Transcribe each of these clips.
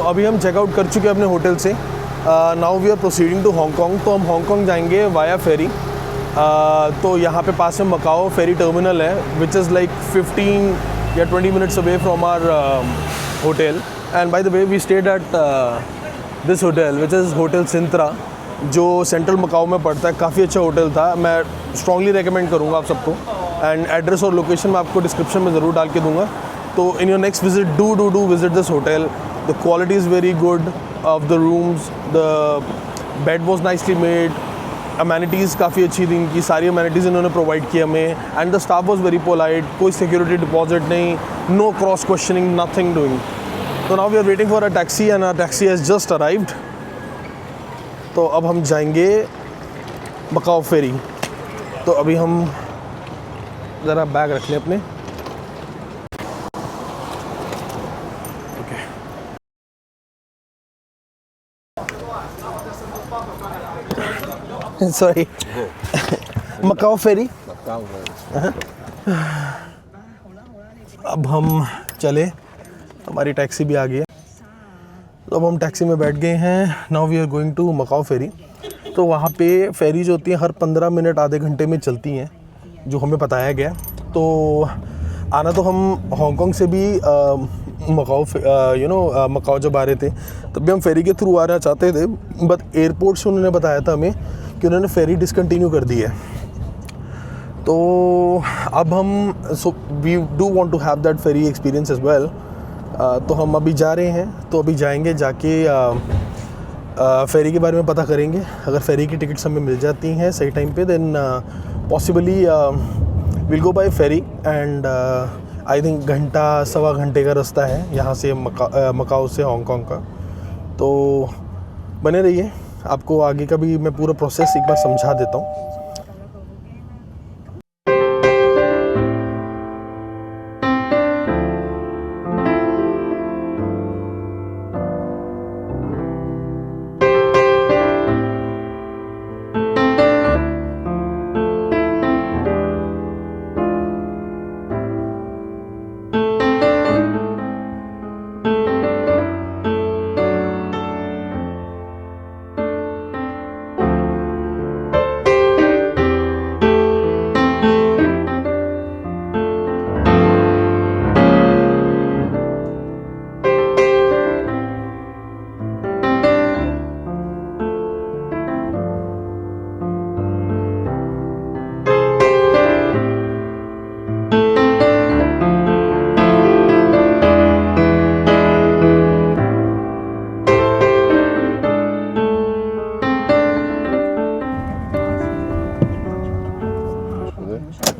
अभी हम चेकआउट कर चुके हैं अपने होटल से। Now we are proceeding to Hong Kong. तो हम हांगकांग जाएंगे वाया फेरी। तो यहाँ पे पास में मकाओ फेरी टर्मिनल है, विच इज़ लाइक 15 या 20 minutes away from our hotel. And by the way we stayed at this hotel which is hotel Sintra, जो सेंट्रल मकाओ में पड़ता है। काफ़ी अच्छा होटल था, मैं स्ट्रांगली रेकमेंड करूँगा आप सबको। एंड एड्रेस और लोकेशन मैं आपको डिस्क्रिप्शन में ज़रूर डाल के दूँगा। तो in your next visit do visit this hotel. The quality is very good of the rooms, the bed was nicely made, amenities काफ़ी अच्छी थी इनकी, सारी अमेनिटीज़ इन्होंने प्रोवाइड की हमें। And the staff was very polite, कोई सिक्योरिटी डिपॉजिट नहीं, no cross questioning, nothing doing. तो now we are waiting for a taxi and our taxi has just arrived. तो अब हम जाएंगे मकाओ फेरी। तो अभी हम ज़रा बैग रख लें अपने। सॉरी मकाओ फेरी। अब हम चले, हमारी टैक्सी भी आ गई है। तो अब हम टैक्सी में बैठ गए हैं। Now we are going to Macau ferry. तो वहाँ पे फेरी जो होती है हर 15 मिनट आधे घंटे में चलती हैं, जो हमें बताया गया। तो आना तो हम हांगकांग से भी मकाओ मकाओ जब आ रहे थे तब भी हम फेरी के थ्रू आना चाहते थे, बट एयरपोर्ट से उन्होंने बताया था हमें कि उन्होंने फेरी डिसकंटिन्यू कर दी है। तो अब हम we do want to have that ferry experience as well. तो हम अभी जा रहे हैं। तो अभी जाएंगे, जाके फेरी के बारे में पता करेंगे। अगर फेरी की टिकट्स हमें मिल जाती हैं सही टाइम पे, then possibly will go by ferry. And I think घंटा सवा घंटे का रास्ता है यहाँ से मकाओ से हांगकांग का। तो बने रहिए, आपको आगे का भी मैं पूरा प्रोसेस एक बार समझा देता हूँ।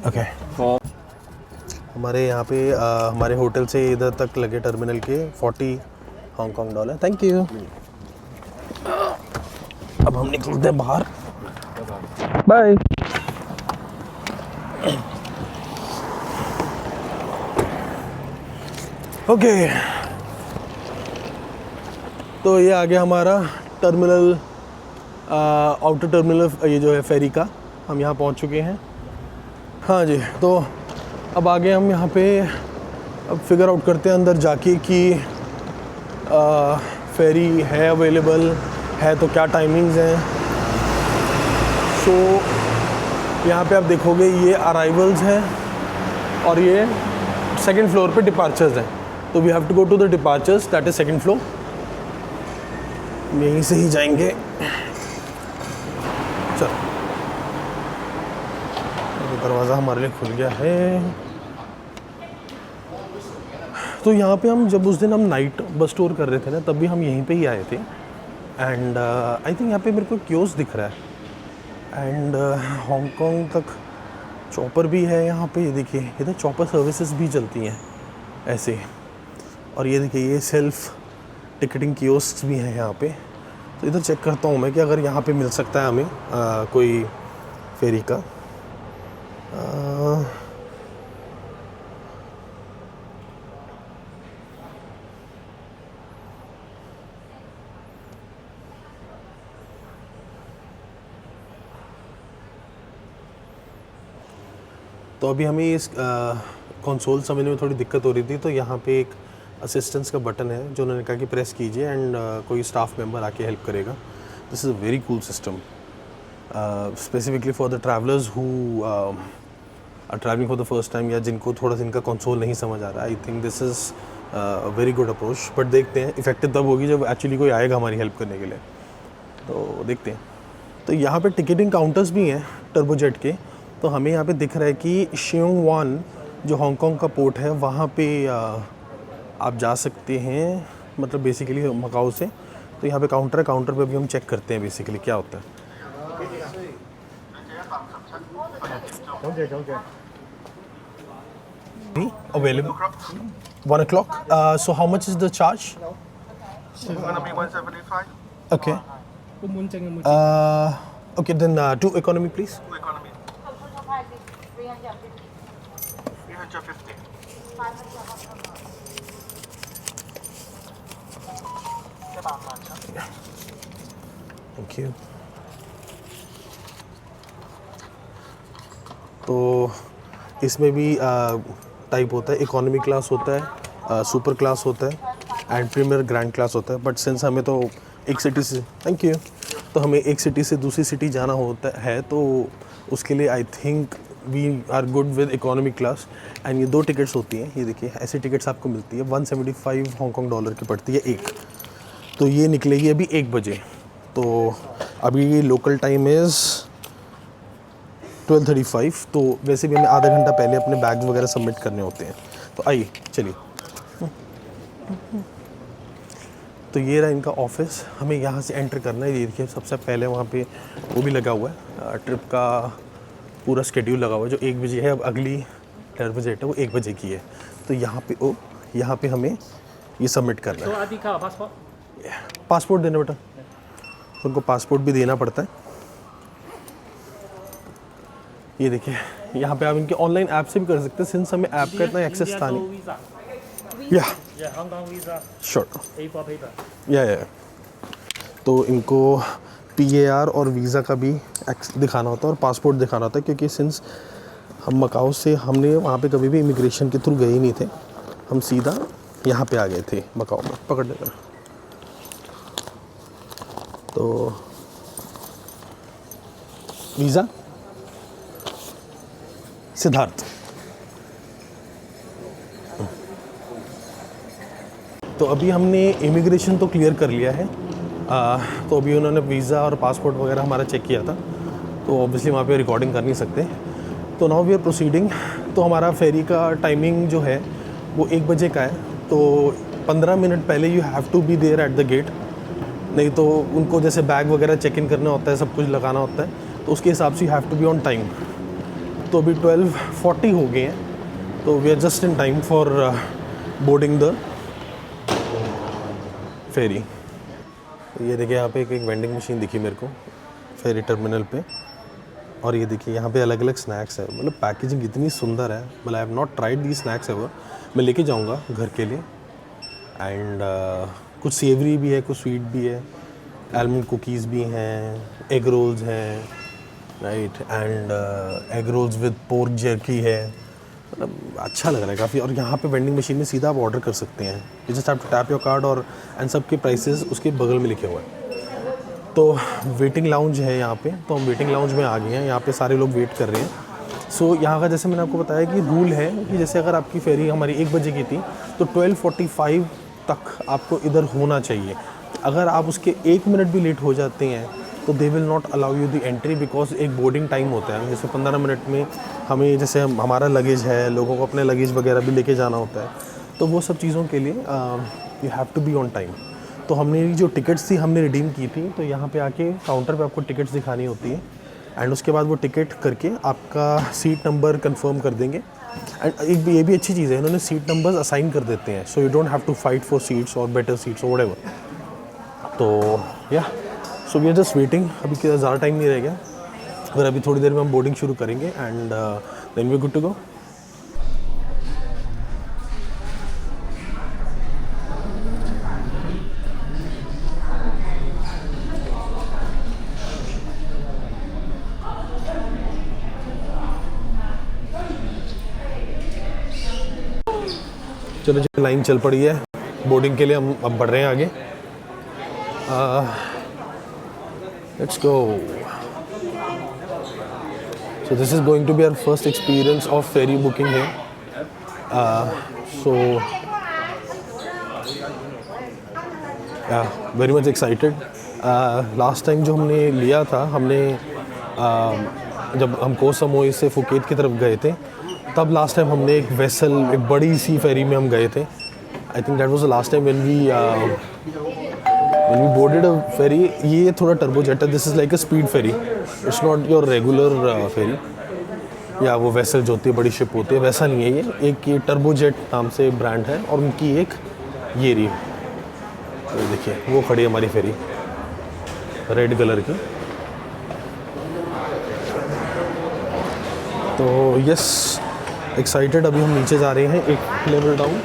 ओके हमारे यहाँ पे हमारे होटल से इधर तक लगे टर्मिनल के 40 हांगकांग डॉलर। Thank you. अब हम निकलते हैं बाहर। बाय। ओके तो ये आ गया हमारा टर्मिनल, आउटर टर्मिनल, ये जो है फेरी का। हम यहाँ पहुँच चुके हैं। हाँ जी, तो अब आगे हम यहाँ पे अब फिगर आउट करते हैं अंदर जाके कि फेरी है अवेलेबल है तो क्या टाइमिंग्स हैं। सो यहाँ पे आप देखोगे ये अराइवल्स हैं और ये सेकंड फ्लोर पे डिपार्चर्स हैं। तो we have to go to the departures, that is second floor. यहीं से ही जाएंगे। चलो, दरवाज़ा हमारे लिए खुल गया है। तो यहाँ पे हम जब उस दिन हम नाइट बस टूर कर रहे थे ना, तब भी हम यहीं पे ही आए थे। एंड आई थिंक यहाँ पे मेरे को कियोस्क दिख रहा है। एंड हांगकांग तक चॉपर भी है यहाँ पे। ये देखिए, इधर चॉपर सर्विसेज भी चलती हैं ऐसे। और ये देखिए, ये सेल्फ टिकटिंग कियोस्क भी हैं यहाँ पे। तो इधर चेक करता हूँ मैं कि अगर यहाँ पे मिल सकता है हमें कोई फेरी का। तो अभी हमें इस कंसोल समझने में थोड़ी दिक्कत हो रही थी। तो यहाँ पे एक असिस्टेंस का बटन है जो उन्होंने कहा कि प्रेस कीजिए एंड कोई स्टाफ मेंबर आके हेल्प करेगा। This is a very cool system specifically for the travellers who are travelling for the first time या जिनको थोड़ा सा इनका कंसोल नहीं समझ आ रहा। आई think this is very good approach, but देखते हैं इफेक्टिव तब होगी जब एक्चुअली कोई आएगा हमारी हेल्प करने के लिए, तो देखते हैं। तो यहाँ पे टिकटिंग काउंटर्स भी हैं टर्बोजेट के। तो हमें यहाँ पे दिख रहा है कि शियोंग वन जो हांगकांग का पोर्ट है वहाँ पे आप जा सकते हैं, मतलब बेसिकली मकाओ से। तो यहाँ पे काउंटर है, काउंटर पे भी हम चेक करते हैं बेसिकली क्या होता है। Available 1 o'clock. So how much is the charge? It's gonna be 175. Okay. Okay, then 2 economy, please. Two economy. 350. Thank you. तो इसमें भी टाइप होता है, इकोनॉमी क्लास होता है, सुपर क्लास होता है एंड प्रीमियर ग्रैंड क्लास होता है। बट सिंस हमें तो एक सिटी से थैंक यू तो हमें एक सिटी से दूसरी सिटी जाना होता है, तो उसके लिए I think we are good with economy class. And ये 2 टिकट्स होती हैं, ये देखिए ऐसी टिकट्स आपको मिलती है 175 हांगकांग डॉलर की पड़ती है एक। तो ये निकलेगी अभी 1 बजे। तो अभी लोकल टाइम इज़ 12:35। तो वैसे भी हमें आधा घंटा पहले अपने बैग्स वगैरह सबमिट करने होते हैं। तो आइए चलिए। तो ये रहा इनका ऑफिस, हमें यहाँ से एंटर करना है। ये देखिए सबसे पहले वहाँ पे वो भी लगा हुआ है, ट्रिप का पूरा स्केड्यूल लगा हुआ है। जो 1 बजे है, अब अगली टर्बोजेट है वो 1 बजे की है। तो यहाँ पे हमें ये सबमिट करना है। पासपोर्ट देना बेटा, उनको पासपोर्ट भी देना पड़ता है। ये देखिए यहाँ पे आप इनके ऑनलाइन ऐप से भी कर सकते हैं, सिंस हमें ऐप का इतना एक्सेस था नहीं। Hong visa. Sure A for paper. या तो इनको PAR और वीज़ा का भी दिखाना होता है और पासपोर्ट दिखाना होता है, क्योंकि सिंस हम मकाओ से हमने वहाँ पे कभी भी इमिग्रेशन के थ्रू गए ही नहीं थे, हम सीधा यहाँ पे आ गए थे मकाओ में। पकड़ लेकर तो वीज़ा सिद्धार्थ। तो अभी हमने इमिग्रेशन तो क्लियर कर लिया है। तो अभी उन्होंने वीज़ा और पासपोर्ट वगैरह हमारा चेक किया था, तो ऑब्वियसली वहाँ पे रिकॉर्डिंग कर नहीं सकते। तो नाउ वी आर प्रोसीडिंग। तो हमारा फेरी का टाइमिंग जो है वो 1 बजे का है। तो 15 मिनट पहले you have to be there at the gate, नहीं तो उनको जैसे बैग वगैरह चेक इन करना होता है, सब कुछ लगाना होता है, तो उसके हिसाब से you have to be on time. तो अभी 12:40 हो गए हैं, तो we are just in time for boarding the ferry. ये देखिए यहाँ पे एक वेंडिंग मशीन दिखी मेरे को फेरी टर्मिनल पे, और ये देखिए यहाँ पे अलग अलग स्नैक्स है। मतलब पैकेजिंग इतनी सुंदर है, मतलब I have not tried the snacks ever. मैं लेके जाऊँगा घर के लिए। एंड कुछ सेवरी भी है, कुछ स्वीट भी है, आलमंड कुकीज़ भी हैं, एग रोल्स हैं, right, and egg rolls with pork jerky है। मतलब अच्छा लग रहा है काफ़ी। और यहाँ पे वेंडिंग मशीन में सीधा आप ऑर्डर कर सकते हैं, you just have to tap your card और एंड सब के प्राइसेस उसके बगल में लिखे हुए हैं। तो वेटिंग लाउंज है यहाँ पे, तो हम वेटिंग लाउंज में आ गए हैं। यहाँ पे सारे लोग वेट कर रहे हैं। सो यहाँ का जैसे मैंने आपको बताया कि रूल है कि जैसे अगर आपकी फेरी हमारी 1 बजे की थी तो 12:45 तक आपको इधर होना चाहिए। अगर आप उसके 1 मिनट भी लेट हो जाते हैं तो they will not allow you the entry, because एक बोर्डिंग टाइम होता है। जैसे 15 मिनट में हमें, जैसे हमारा लगेज है, लोगों को अपने लगेज वगैरह भी लेके जाना होता है, तो वो सब चीज़ों के लिए you have to be on time. तो हमने जो टिकट्स थी हमने रिडीम की थी, तो यहाँ पे आके काउंटर पे आपको टिकट्स दिखानी होती है एंड उसके बाद वो टिकट करके आपका सीट नंबर कंफर्म कर देंगे। एंड एक ये भी अच्छी चीज़ है, इन्होंने सीट नंबर्स असाइन कर देते हैं, so you don't have to fight for seats और बेटर सीट्स और व्हाटएवर। तो yeah so we are just waiting. अभी ज़्यादा टाइम नहीं रह गया, अगर अभी थोड़ी देर में हम बोर्डिंग शुरू करेंगे and then we good to go. चलो जी, लाइन चल पड़ी है बोर्डिंग के लिए हम अब बढ़ रहे हैं आगे. Let's go. So this is going to be our first experience of ferry booking here. So yeah, very much excited. Last time जो हमने लिया था, हमने जब हम कोह समोई से फुकेत की तरफ गए थे, तब लास्ट टाइम हमने एक वेसल, एक बड़ी सी फेरी में हम गए थे. I think that was the last time when we boarded a ferry. ये थोड़ा टर्बोजेट है. This is like a speed ferry. It's not your regular ferry या वो वेसल जो होती है, बड़ी शिप होती है, वैसा नहीं है ये. एक ये टर्बोजेट नाम से ब्रांड है और उनकी एक ये रही. तो देखिए वो खड़ी है हमारी फेरी रेड कलर की. तो यस, एक्साइटेड. अभी हम नीचे जा रहे हैं एक लेवल डाउन.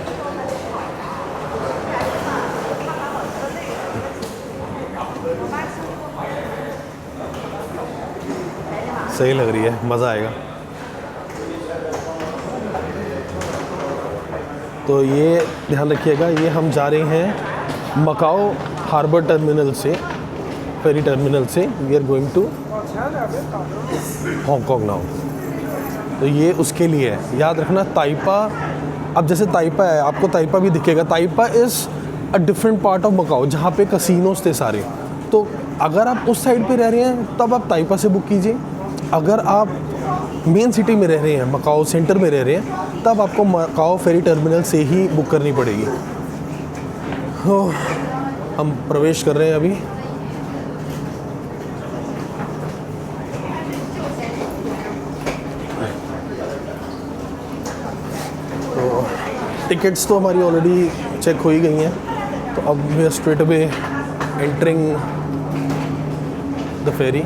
सही लग रही है, मज़ा आएगा. तो ये ध्यान रखिएगा, ये हम जा रहे हैं मकाओ हार्बर टर्मिनल से, फेरी टर्मिनल से. We are going to Hong Kong now. तो ये उसके लिए है. याद रखना ताइपा, अब जैसे ताइपा है, आपको ताइपा भी दिखेगा. Taipa is a different part of Macau जहाँ पे कसिनोज थे सारे. तो अगर आप उस साइड पे रह रहे हैं तब आप ताइपा से बुक कीजिए. अगर आप मेन सिटी में रह रहे हैं, मकाओ सेंटर में रह रहे हैं, तब आपको मकाओ फेरी टर्मिनल से ही बुक करनी पड़ेगी. हम प्रवेश कर रहे हैं अभी. तो टिकट्स तो हमारी ऑलरेडी चेक हो ही गई हैं. तो अब we are straight away entering the ferry.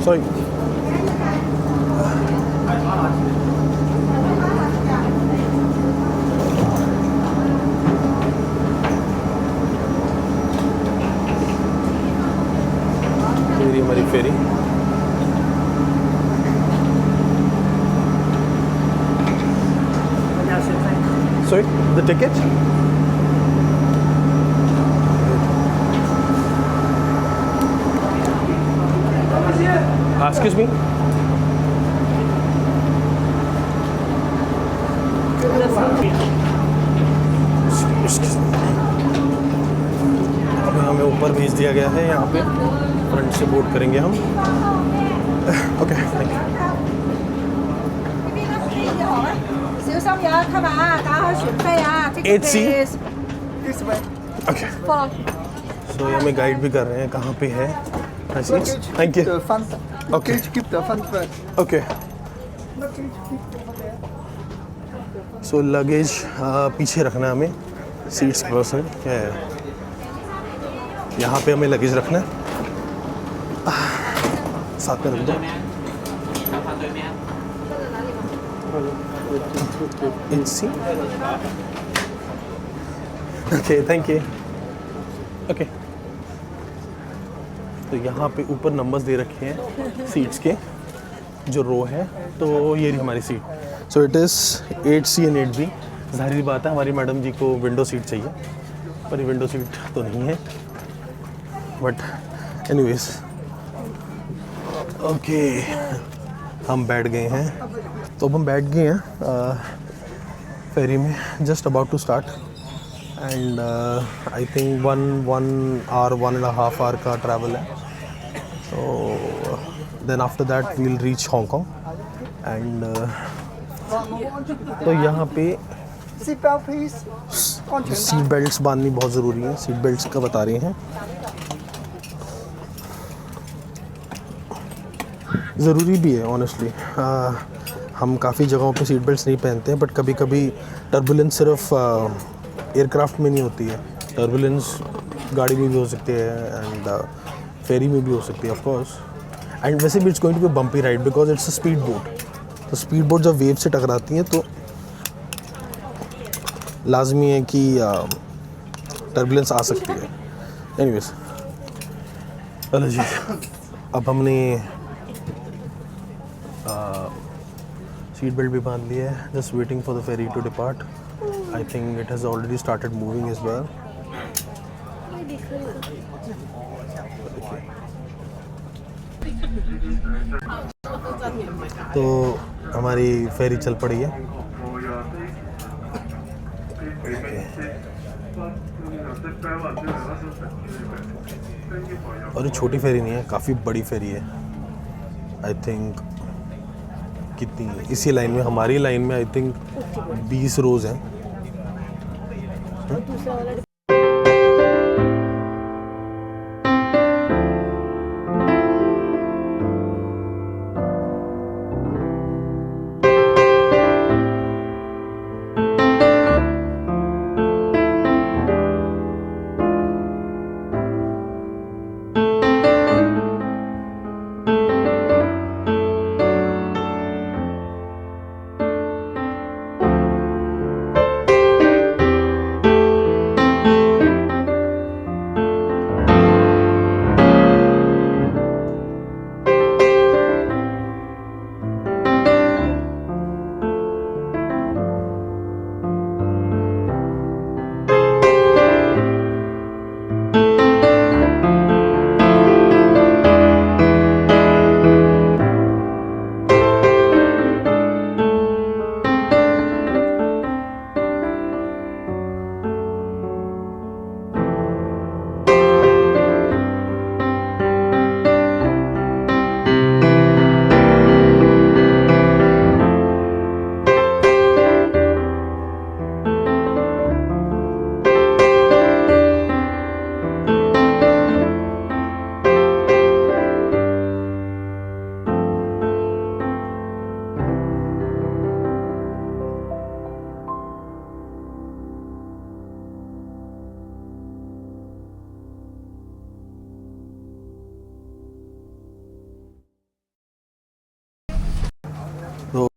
Sorry. मेरी हमारी फेरी. Sorry, the ticket? Excuse me? अभी हमें ऊपर भेज दिया गया है. यहाँ पे फ्रंट से बोर्ड करेंगे हम. Okay, thank you. 小心有吸啊，打開船飛啊 8C? This way. Okay. Follow. So ये हमें गाइड भी कर रहे हैं कहाँ पे है. Thank you. The front. Okay. Keep the front first. Okay. So luggage पीछे रखना है हमें. सीट्स पर्सन है, यहाँ पे हमें लगेज रखना है. साथ में रख दो. AC. Okay, thank you. Okay. तो यहाँ पे ऊपर नंबर्स दे रखे हैं सीट्स के, जो रो है. तो ये रही हमारी seat. So it is 8C and 8B. ज़ाहिर बात है हमारी मैडम जी को विंडो सीट चाहिए, पर ये विंडो सीट तो नहीं है. बट एनीवेज, ओके, हम बैठ गए हैं. तो अब हम बैठ गए हैं फेरी में. Just about to start. And I think 1.5 hour का ट्रैवल है. So then after that we'll reach Hong Kong. And तो यहाँ पे Seat belt, please. Seat belts बांधनी बहुत ज़रूरी है. सीट बेल्ट्स का बता रहे हैं, ज़रूरी भी है ऑनेस्टली. हम काफ़ी जगहों पे सीट बेल्ट्स नहीं पहनते हैं, बट कभी कभी टर्बुलेंस सिर्फ एयरक्राफ्ट में नहीं होती है. टर्बुलेंस गाड़ी में भी हो सकती है एंड फेरी में भी हो सकती है ऑफ कोर्स. एंड वैसे भी it's going to be bumpy ride because it's a speed boat. तो स्पीड बोट जब वेव से टकराती हैं तो लाजमी है कि टर्बुलेंस आ सकती है। एनीवेज, चलो जी, अब हमने सीट बेल्ट भी बांध लिया है, just waiting for the ferry to depart. I think it has already started moving as well. तो हमारी फेरी चल पड़ी है। और ये छोटी फेरी नहीं है, काफ़ी बड़ी फेरी है। आई थिंक कितनी इसी लाइन में, हमारी लाइन में आई थिंक 20 रोज़ हैं।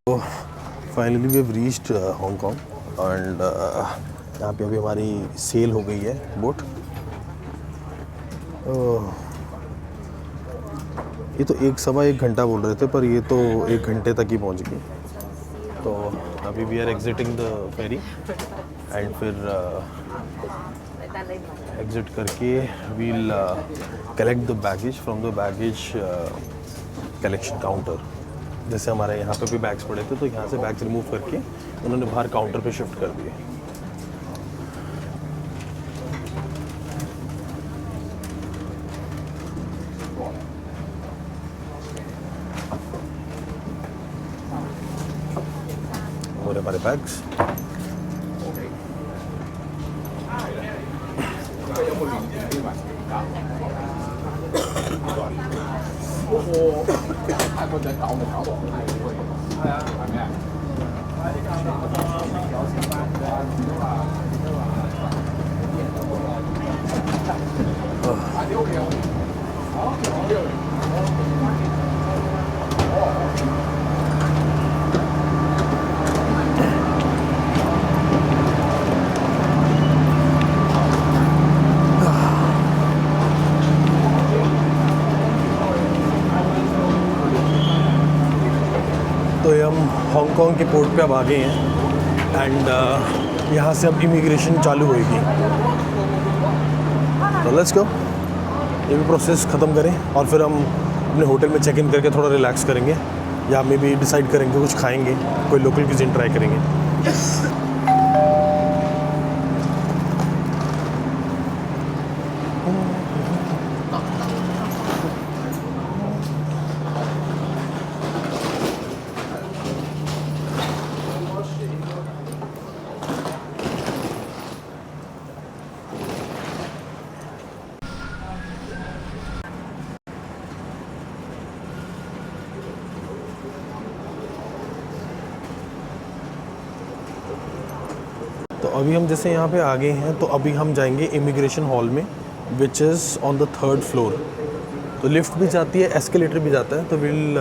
तो finally we have reached Hong Kong and यहाँ पे अभी हमारी सेल हो गई है बोट। ये तो 1-1.25 घंटा बोल रहे थे, पर ये तो 1 घंटे तक ही पहुँच गई। तो अभी we are exiting the ferry and फिर एग्जिट करके we'll collect the baggage from the baggage collection counter. जैसे हमारे यहाँ पे भी बैग्स पड़े थे, तो यहाँ से बैग्स रिमूव करके उन्होंने बाहर काउंटर पे शिफ्ट कर दिए। और हमारे बैग्स तो ये हम हांगकांग के पोर्ट पे अब आ गए हैं एंड यहाँ से अब इमिग्रेशन चालू होएगी। तो लेट्स गो, ये भी प्रोसेस ख़त्म करें और फिर हम अपने होटल में चेक इन करके थोड़ा रिलैक्स करेंगे, या मे भी डिसाइड करेंगे कुछ खाएंगे, कोई लोकल क्यूजिन ट्राई करेंगे। तो अभी हम जैसे यहाँ पे आ गए हैं, तो अभी हम जाएंगे इमिग्रेशन हॉल में, which is on the 3rd floor. तो लिफ्ट भी जाती है, एस्केलेटर भी जाता है। तो विल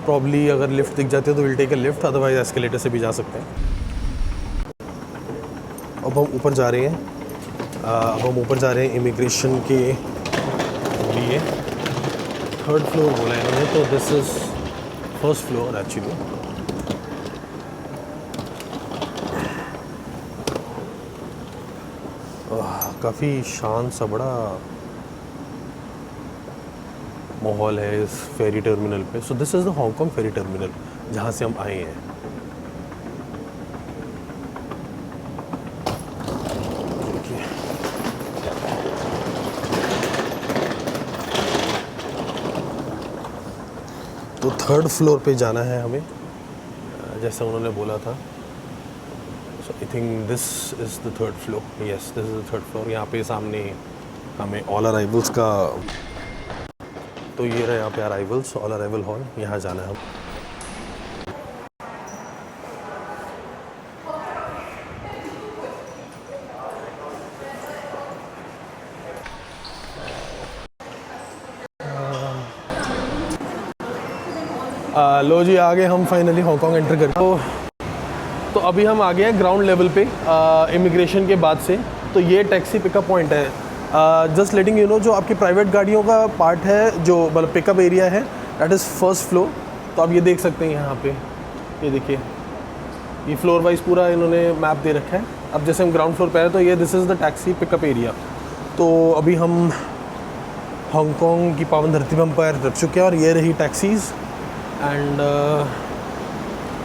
प्रॉब्ली अगर लिफ्ट दिख जाती है तो will take a lift, otherwise escalator से भी जा सकते हैं। अब हम ऊपर जा रहे हैं अब हम ऊपर जा रहे हैं इमिग्रेशन के लिए। 3rd फ्लोर बोला है इन्होंने, तो this is 1st floor actually. काफ़ी शांत सा बड़ा माहौल है इस फेरी टर्मिनल पे। So this is the Hong Kong ferry terminal जहाँ से हम आए हैं। तो 3rd फ्लोर पे जाना है हमें, जैसा उन्होंने बोला था। So I think this is the 3rd floor. Yes, this is the 3rd floor. यहाँ पे सामने हमें ऑल अराइवल्स का, तो ये रहा यहाँ पे अराइवल्स, ऑल अराइवल हॉल, यहाँ जाना है हम। लो जी, आगे हम फाइनली हांगकांग एंटर कर। तो अभी हम आ गए हैं ग्राउंड लेवल पे इमिग्रेशन के बाद से। तो ये टैक्सी पिकअप पॉइंट है। जस्ट लेटिंग यू नो, जो आपकी प्राइवेट गाड़ियों का पार्ट है, जो मतलब पिकअप एरिया है, दैट इज़ 1st फ्लोर। तो आप ये देख सकते हैं यहाँ पे, ये देखिए, ये फ्लोर वाइज पूरा इन्होंने मैप दे रखा है। अब जैसे हम ग्राउंड फ्लोर पे आए, तो ये this is the taxi pickup area. तो अभी हम हांगकांग की पावन धरती पर हम पैर रख चुके हैं और ये रही टैक्सीज़। एंड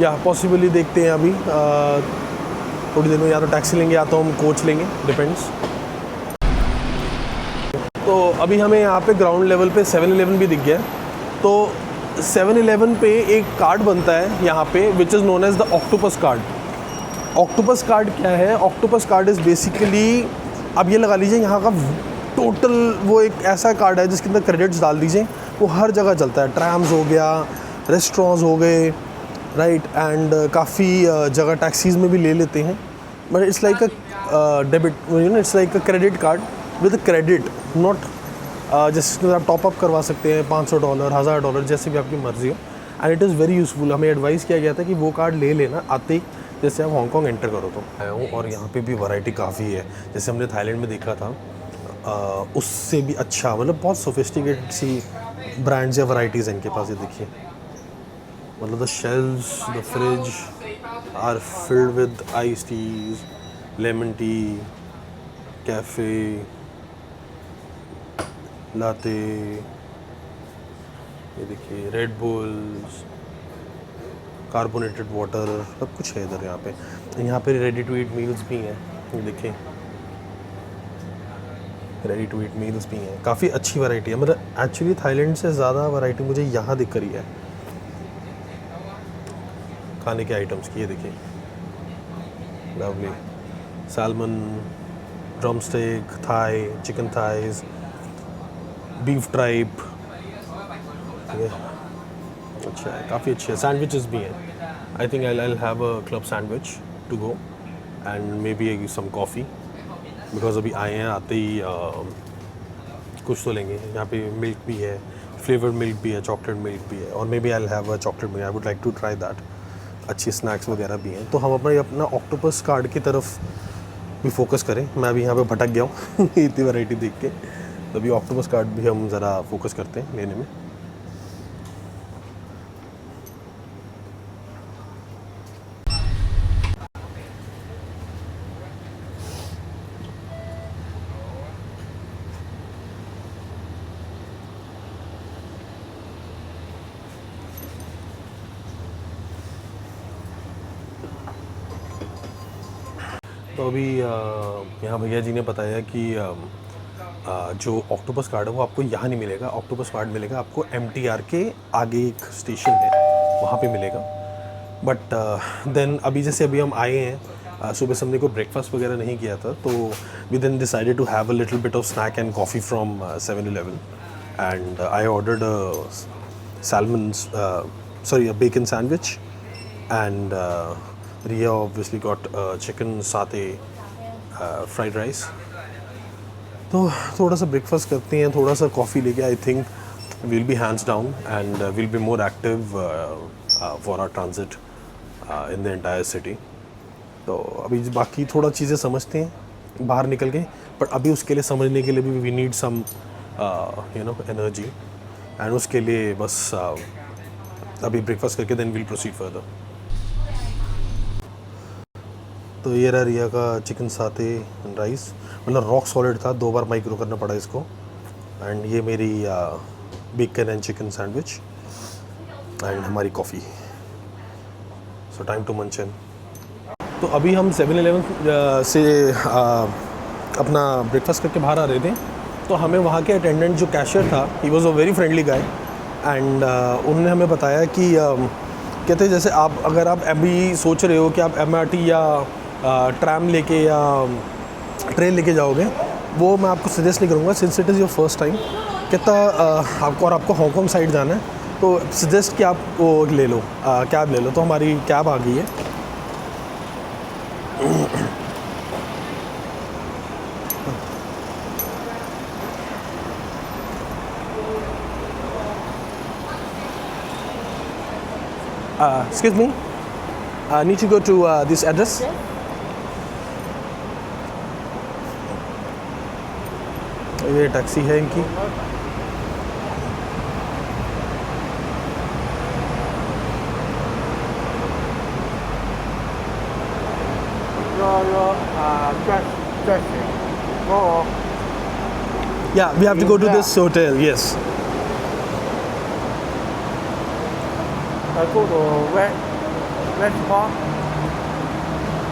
या पॉसिबली देखते हैं अभी थोड़ी देर में, या तो टैक्सी लेंगे या तो हम कोच लेंगे, डिपेंड्स। तो अभी हमें यहाँ पे ग्राउंड लेवल पे 7-Eleven भी दिख गया। तो 7-Eleven पे एक कार्ड बनता है यहाँ पे, which is known as the Octopus card. Octopus card क्या है? ऑक्टोपस कार्ड इज़ बेसिकली, आप ये लगा लीजिए, यहाँ का टोटल वो एक ऐसा कार्ड है जिसके अंदर क्रेडिट्स डाल दीजिए, वो हर जगह चलता है। ट्रैम्स हो गया, रेस्टोरेंट्स हो गए, राइट, एंड काफ़ी जगह टैक्सीज़ में भी ले लेते हैं। But it's like a debit, you know, it's like a credit card with credit, not जिसमें आप टॉपअप करवा सकते हैं $500, $1000, जैसे भी आपकी मर्ज़ी हो। And it is very useful. हमें एडवाइस किया गया था कि वो कार्ड ले लेना आते ही, जैसे आप हांगकांग एंटर करो। तो आया हूँ और यहाँ पे भी वैरायटी काफ़ी है। जैसे हमने थाईलैंड में देखा था, उससे भी अच्छा, मतलब बहुत सोफिस्टिकेटेड सी ब्रांड्स या वैरायटीज़ हैं इनके पास। ये देखिए, मतलब the shelves, the fridge are filled with ice teas, lemon tea, cafe, latte, ये देखिए रेड बुल्स, कार्बोनेटेड वाटर, सब कुछ है इधर। यहाँ पे रेडी टू ईट मील्स भी हैं, ये देखिए, रेडी टू ईट मील्स भी हैं। काफ़ी अच्छी वैरायटी है। मतलब एक्चुअली थाईलैंड से ज़्यादा वैरायटी मुझे यहाँ दिख रही है खाने के आइटम्स की। ये देखिए, lovely salmon, drumstick, thigh, chicken thighs, beef tripe, अच्छा है, काफ़ी अच्छी है। सैंडविचेस भी हैं। I think I have a club sandwich to go and maybe some coffee, because अभी आए हैं, आते ही कुछ तो लेंगे। यहाँ पे मिल्क भी है, फ्लेवर्ड मिल्क भी है, चॉकलेट मिल्क भी है, और maybe I have a chocolate milk. I would like to try that. अच्छी स्नैक्स वगैरह भी हैं। तो हम अपना ऑक्टोपस कार्ड की तरफ भी फोकस करें। मैं अभी यहाँ पे भटक गया हूँ इतनी वैरायटी देख के। तो अभी ऑक्टोपस कार्ड भी हम ज़रा फोकस करते हैं लेने में। तो अभी यहाँ भैया जी ने बताया कि जो ऑक्टोपस कार्ड है वो आपको यहाँ नहीं मिलेगा। ऑक्टोपस कार्ड मिलेगा आपको MTR के आगे एक स्टेशन है, वहाँ पे मिलेगा। बट देन अभी हम आए हैं, सुबह से हमने कोई ब्रेकफास्ट वगैरह नहीं किया था, तो we then decided to have a little bit of snack and coffee from 7-Eleven, and I ordered a bacon sandwich, and Riya obviously got chicken satay, fried rice. तो थोड़ा सा ब्रेकफास्ट करते हैं, थोड़ा सा कॉफ़ी लेके I think will be hands down and will be more active for our transit in the entire city. तो अभी बाकी थोड़ा चीज़ें समझते हैं, बाहर निकल के, बट अभी उसके लिए समझने के लिए भी we need some energy, and उसके लिए बस अभी ब्रेकफास्ट करके देन विल प्रोसीड फर्दर। तो ये रहा रिया का चिकन साथे एंड राइस, मतलब रॉक सॉलिड था, 2 बार माइक्रो करना पड़ा इसको। एंड ये मेरी bacon and chicken sandwich and हमारी coffee. So time to munch in. तो अभी हम 7-Eleven से अपना ब्रेकफास्ट करके बाहर आ रहे थे, तो हमें वहाँ के अटेंडेंट जो कैशियर था, he was a very friendly guy, and उन्होंने हमें बताया कि कहते जैसे अगर आप अभी सोच रहे हो कि आप MRT या ट्रैम लेके या ट्रेन लेके जाओगे, वो मैं आपको सजेस्ट नहीं करूँगा since it is your first time. कहता आपको हांगकॉन्ग साइड जाना है तो सजेस्ट कि आप वो ले लो, कैब ले लो। तो हमारी कैब आ गई है। Excuse me, I need to go to this address. ये टैक्सी है इनकी। Yeah, we have to go to this hotel. Yes. I go to West Park.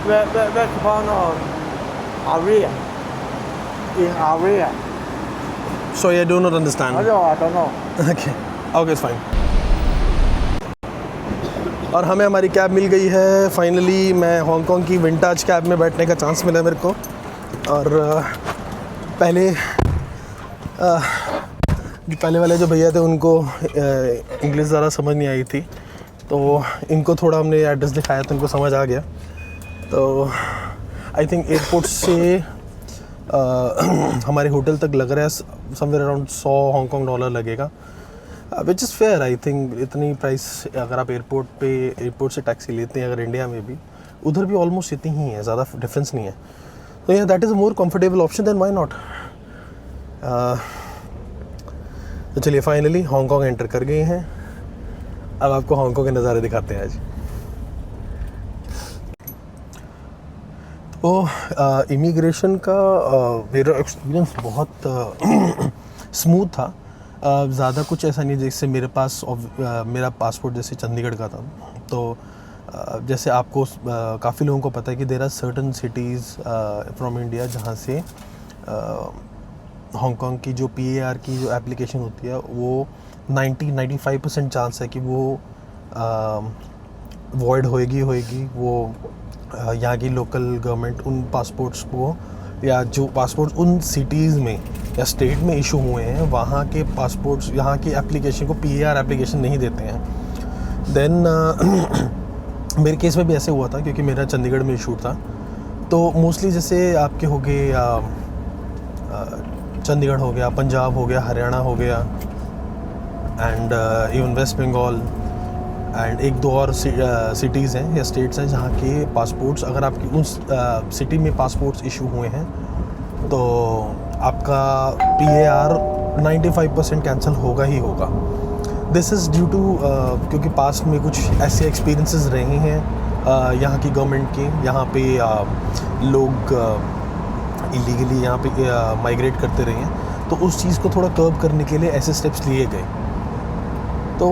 West Park area. In area. Sorry, I do not understand. I don't know. Okay, it's fine. और हमें हमारी cab मिल गई है finally. मैं Hong Kong की vintage cab में बैठने का चांस मिला मेरे को। और पहले वाले जो भैया थे उनको इंग्लिश ज़्यादा समझ नहीं आई थी, तो इनको थोड़ा हमने एड्रेस दिखाया तो उनको समझ आ गया। तो आई थिंक एयरपोर्ट से हमारे होटल तक लग रहा है समवेयर अराउंड 100 हांगकॉन्ग डॉलर लगेगा, which is fair. I think इतनी प्राइस अगर आप एयरपोर्ट से टैक्सी लेते हैं, अगर इंडिया में भी उधर भी ऑलमोस्ट इतनी ही है, ज़्यादा डिफरेंस नहीं है। तो yeah that is a more comfortable option then why not. तो चलिए फाइनली हांगकॉन्ग एंटर कर गए हैं। अब आपको हांगकॉन्ग के नज़ारे दिखाते हैं आज। तो इमिग्रेशन का मेरा एक्सपीरियंस बहुत स्मूथ था। ज़्यादा कुछ ऐसा नहीं, जैसे मेरा पासपोर्ट जैसे चंडीगढ़ का था, तो जैसे आपको काफ़ी लोगों को पता है कि there are certain cities from India जहाँ से हांगकॉन्ग की जो PAR की जो एप्लीकेशन होती है वो 90-95% चांस है कि वो वॉइड होएगी। वो यहाँ की लोकल गवर्नमेंट उन पासपोर्ट्स को, या जो पासपोर्ट्स उन सिटीज़ में या स्टेट में इशू हुए हैं, वहाँ के पासपोर्ट्स, यहाँ की एप्लीकेशन को PAR एप्लीकेशन नहीं देते हैं। देन मेरे केस में भी ऐसे हुआ था क्योंकि मेरा चंडीगढ़ में इशू था। तो मोस्टली जैसे आपके हो गए चंडीगढ़ हो गया, पंजाब हो गया, हरियाणा हो गया, and even West Bengal, and 1-2 और सिटीज़ हैं या स्टेट्स हैं जहाँ के पासपोर्ट्स, अगर आपकी उस सिटी में पासपोर्ट्स इशू हुए हैं तो आपका PAR 95% कैंसिल होगा ही होगा। दिस इज़ ड्यू टू क्योंकि पास्ट में कुछ ऐसे एक्सपीरियंसेस रहे हैं यहाँ की गवर्नमेंट के, यहाँ पे लोग इलीगली यहाँ पे माइग्रेट करते रहे हैं, तो उस चीज़ को थोड़ा कर्ब करने के लिए ऐसे स्टेप्स लिए गए। तो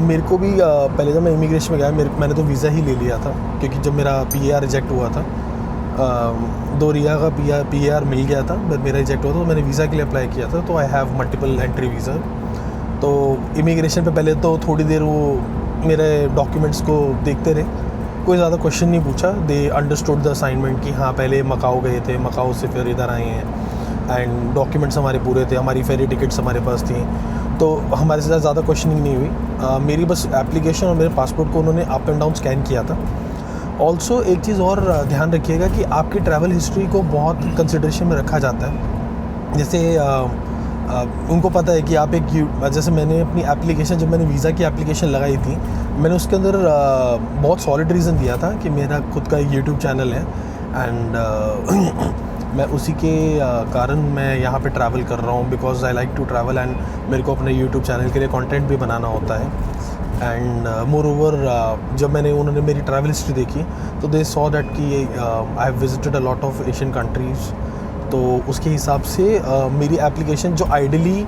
मेरे को भी पहले जब मैं इमिग्रेशन में गया मैंने तो वीज़ा ही ले लिया था, क्योंकि जब मेरा PAR रिजेक्ट हुआ था, 2 रिया का PAR मिल गया था, बट मेरा रिजेक्ट हुआ था, तो मैंने वीज़ा के लिए अप्लाई किया था। तो I have multiple entry visa. तो इमिग्रेशन पे पहले तो थोड़ी देर वो मेरे डॉक्यूमेंट्स को देखते रहे, कोई ज़्यादा क्वेश्चन नहीं पूछा। दे अंडरस्टूड द असाइनमेंट कि हाँ पहले मकाओ गए थे, मकाओ से फिर इधर आए हैं, एंड डॉक्यूमेंट्स हमारे पूरे थे, हमारी फेरी टिकट्स हमारे पास थी, तो हमारे से ज़्यादा क्वेश्चनिंग नहीं हुई। मेरी बस एप्लीकेशन और मेरे पासपोर्ट को उन्होंने अप एंड डाउन स्कैन किया था। ऑल्सो एक चीज़ और ध्यान रखिएगा कि आपकी ट्रैवल हिस्ट्री को बहुत कंसिडरेशन में रखा जाता है। जैसे उनको पता है कि आप जैसे मैंने अपनी एप्लीकेशन, जब मैंने वीज़ा की एप्लीकेशन लगाई थी, मैंने उसके अंदर बहुत सॉलिड रीज़न दिया था कि मेरा खुद का यूट्यूब चैनल है एंड मैं उसी के कारण मैं यहाँ पे ट्रैवल कर रहा हूँ, because I like to travel and मेरे को अपने यूट्यूब चैनल के लिए कंटेंट भी बनाना होता है. एंड मोर ओवर जब उन्होंने मेरी ट्रैवल हिस्ट्री देखी तो दे सॉ दैट कि I have visited a lot of Asian countries. तो उसके हिसाब से मेरी एप्लीकेशन जो आइडियली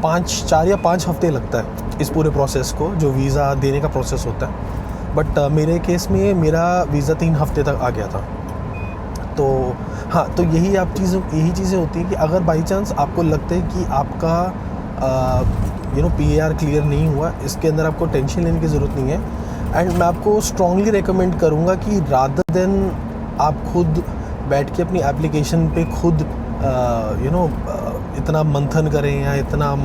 4 या 5 हफ्ते लगता है इस पूरे प्रोसेस को, जो वीज़ा देने का प्रोसेस होता है, बट मेरे केस में मेरा वीज़ा 3 हफ्ते तक आ गया था. तो हाँ, तो यही चीज़ें होती हैं कि अगर बाई चांस आपको लगता है कि आपका PAR क्लियर नहीं हुआ, इसके अंदर आपको टेंशन लेने की ज़रूरत नहीं है. एंड मैं आपको स्ट्रांगली रेकमेंड करूँगा कि रादर देन आप खुद बैठ के अपनी एप्लीकेशन पे खुद इतना मंथन करें या इतना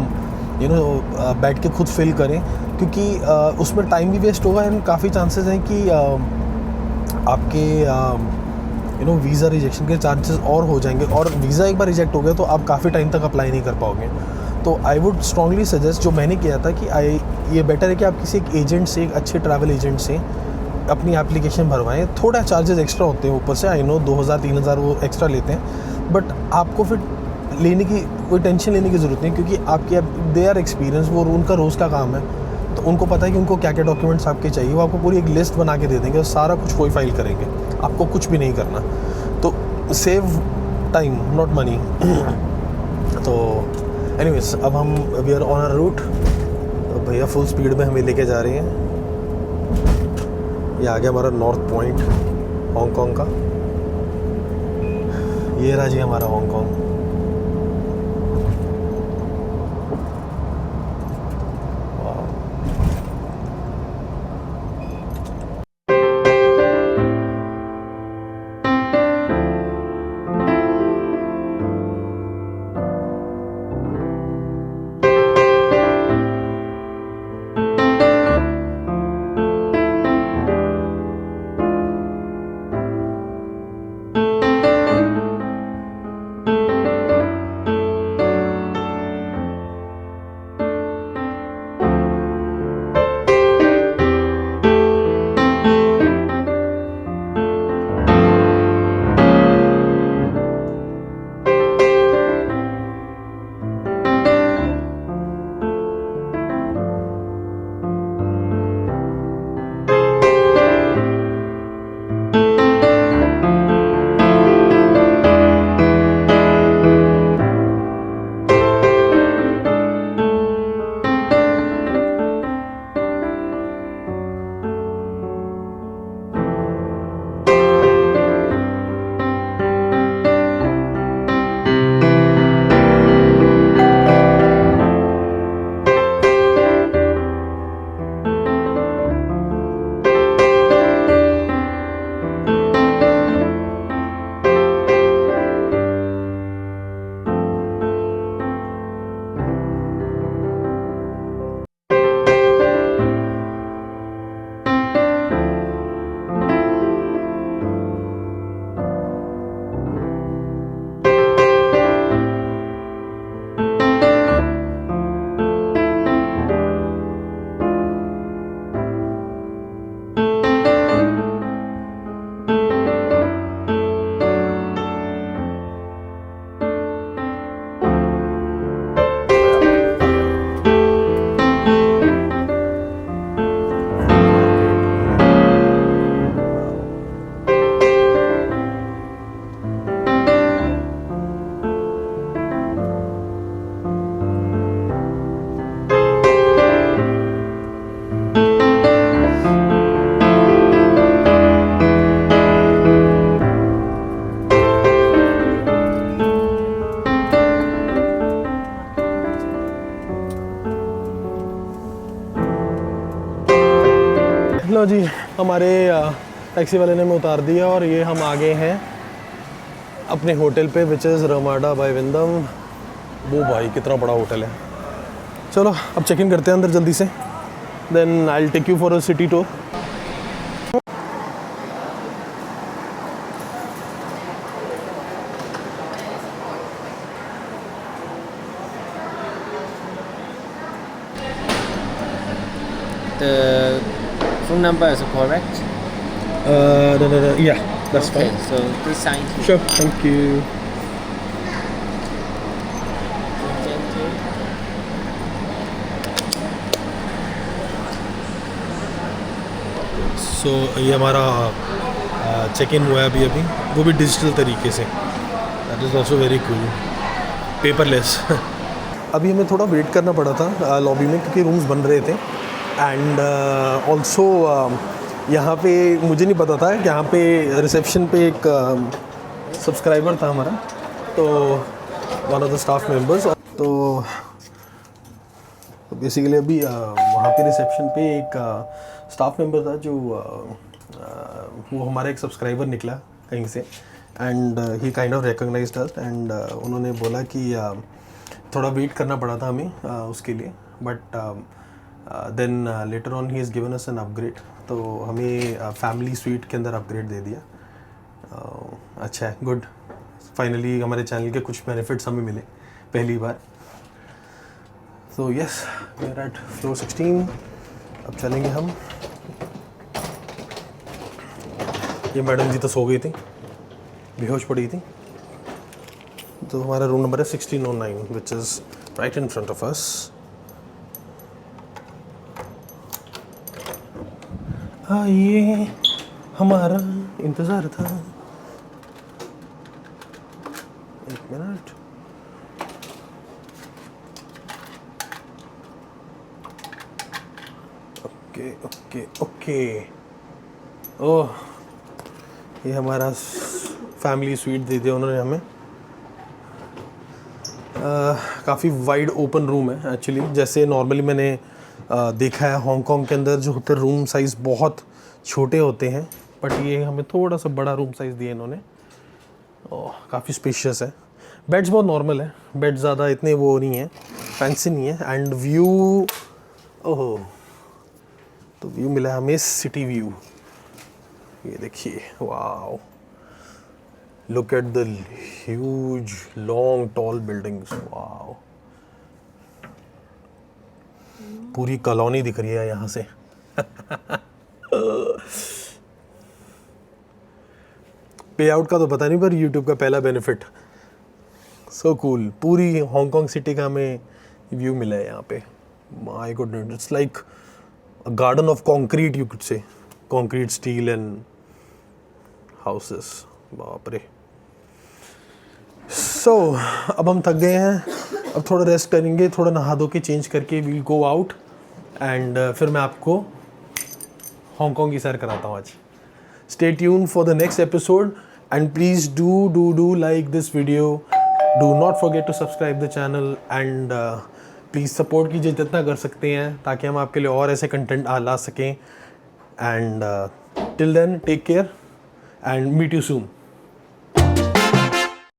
बैठ के खुद फिल करें, क्योंकि उसमें टाइम भी वेस्ट होगा एंड काफ़ी चांसेस हैं कि आपके वीज़ा रिजेक्शन के चांसेस और हो जाएंगे. और वीज़ा एक बार रिजेक्ट हो गया तो आप काफ़ी टाइम तक अप्लाई नहीं कर पाओगे. तो आई वुड स्ट्रांगली सजेस्ट, जो मैंने किया था, कि ये बेटर है कि आप किसी एक एजेंट से, एक अच्छे ट्रैवल एजेंट से अपनी एप्लीकेशन भरवाएं. थोड़ा चार्जेस एक्स्ट्रा होते हैं ऊपर से, आई नो 2000-3000 वो एक्स्ट्रा लेते हैं, बट आपको फिर कोई टेंशन लेने की ज़रूरत नहीं, क्योंकि आपके दे आर एक्सपीरियंस, वो उनका रोज़ का काम है. तो उनको पता है कि उनको क्या क्या डॉक्यूमेंट्स आपके चाहिए, वो आपको पूरी एक लिस्ट बना के दे देंगे और सारा कुछ वही फाइल करेंगे, आपको कुछ भी नहीं करना. तो सेव टाइम नॉट मनी. तो एनीवेज, अब हम we are on a route. भैया फुल स्पीड में हमें लेके जा रहे हैं. ये आ गया हमारा नॉर्थ पॉइंट हांगकांग का. ये रहा जी हमारा हांगकांग. लो जी, हमारे टैक्सी वाले ने हमें उतार दिया और ये हम आ गए हैं अपने होटल पे, विच इज़ रमाडा बाय विंदम. वो भाई कितना बड़ा होटल है. चलो अब चेक इन करते हैं अंदर जल्दी से, then I will take you for a city tour. The phone number is correct? Yeah. That's Okay, fine. so please sign here. Sure, thank you. Thank you. सो ये हमारा चेक इन हुआ है अभी वो भी डिजिटल तरीके से. That is also very cool. Paperless. अभी हमें थोड़ा वेट करना पड़ा था लॉबी में क्योंकि रूम्स बन रहे थे. एंड ऑल्सो यहाँ पे मुझे नहीं पता था कि यहाँ पे रिसेप्शन पे एक सब्सक्राइबर था हमारा, तो one of the staff members. तो बेसिकली अभी वहाँ पे रिसेप्शन पे एक स्टाफ मेंबर था जो वो हमारा एक सब्सक्राइबर निकला कहीं से. And he kind of recognised us. And उन्होंने बोला कि थोड़ा वेट करना पड़ा था हमें उसके लिए. But then later on he is given us an upgrade. तो हमें फैमिली स्वीट के अंदर अपग्रेड दे दिया. अच्छा है, गुड. फाइनली हमारे चैनल के कुछ बेनिफिट्स हमें मिले पहली बार. तो yes, we are at floor 16. अब चलेंगे हम. ये मैडम जी तो सो गई थी, बेहोश पड़ी थी. तो हमारा रूम नंबर है 1609 which is right in front of us. आइए, हमारा इंतज़ार था. एक मिनट. Okay okay okay. ओह, ये हमारा फैमिली स्वीट दे दिया उन्होंने हमें. काफ़ी वाइड ओपन रूम है एक्चुअली. जैसे नॉर्मली मैंने देखा है हांगकांग के अंदर जो होते रूम साइज़ बहुत छोटे होते हैं, बट ये हमें थोड़ा सा बड़ा रूम साइज़ दिया इन्होंने. ओह, काफ़ी स्पेशियस है. बेड्स बहुत नॉर्मल है. बेड ज़्यादा इतने वो नहीं है, फैंसी नहीं है. एंड व्यू, ओह, तो व्यू मिला हमें सिटी व्यू. ये देखिए, wow, look at the huge long tall buildings. Wow, पूरी कॉलोनी दिख रही है यहाँ से. पे आउट का तो पता नहीं, पर यूट्यूब का पहला बेनिफिट. So cool. पूरी हांगकांग सिटी का हमें व्यू मिला है यहाँ पे. My goodness, it's like a garden of concrete, you could say. Concrete, steel and houses. बाप रे. So, अब हम थक गए हैं. अब थोड़ा रेस्ट करेंगे, थोड़ा नहा धो के चेंज करके we'll go out. एंड फिर मैं आपको हांगकांग की सैर कराता हूँ आज. Stay tuned for the next episode. And please do like this video. Do not forget to subscribe the channel. And please support कीजिए जितना कर सकते हैं, ताकि हम आपके लिए और ऐसे कंटेंट ला सकें. And till then, take care and meet you soon.